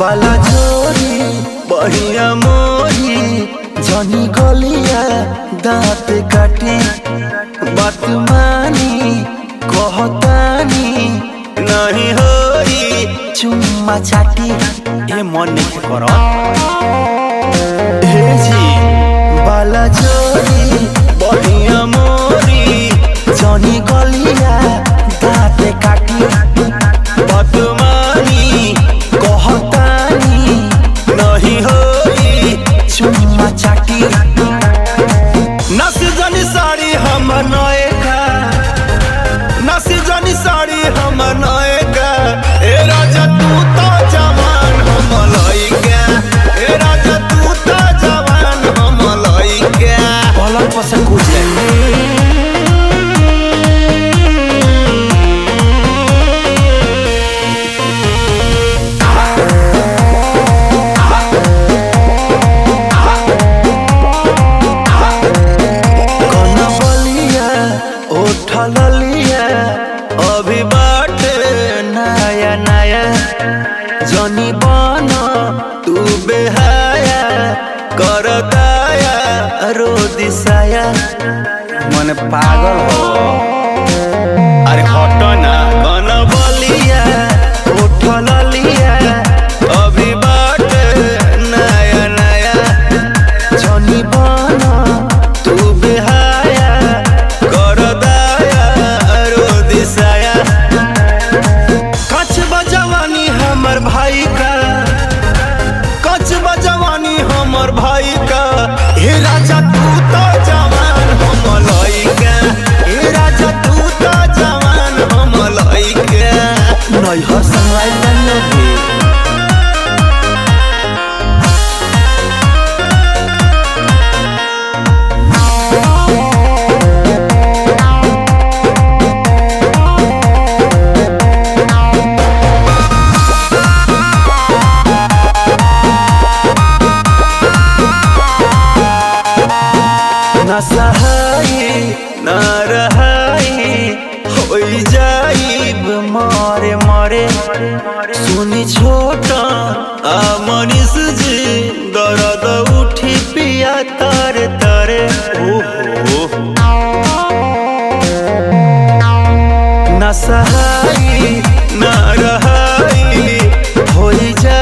बाला जोरी बहिया मोरी जनी गलिया दाँत काटी बात मानी कहतानी नहीं होई चुम्मा चाटी ए मन नहीं करो हे जी बाला जोरी बहिया मोरी जनी गलिया दाँत काटी बात मानी कहतानी नहीं होई चुम्मा चाटी नसी जनी साड़ी हम नएका नसी जनी साड़ी हम नएका ए राजा तू तो जवान हम लइका ए राजा तू तो जवान हम लइका पलंग पर से कूद लिया अभी बाटे नया नया जनी बना तू बेहाया कर दाया रो दिसाया मन पागल हो अरे हटो ना कन बलिया उठल लिया अभी बाटे नया नया जनी बना तू बेहाया कर हमर भाई का कच बजवानी हमर भाई का हे राजा तू तो जवान हम लइका हे राजा तू तो जवान हम लइका नहीं हो संगाई नहीं ना सहाई ना रहाई हो जाइब मारे मारे सुनी छोटा मनीष जी दर्द उठी पिया तारे तारे ना सहाई ना रहाई हो जा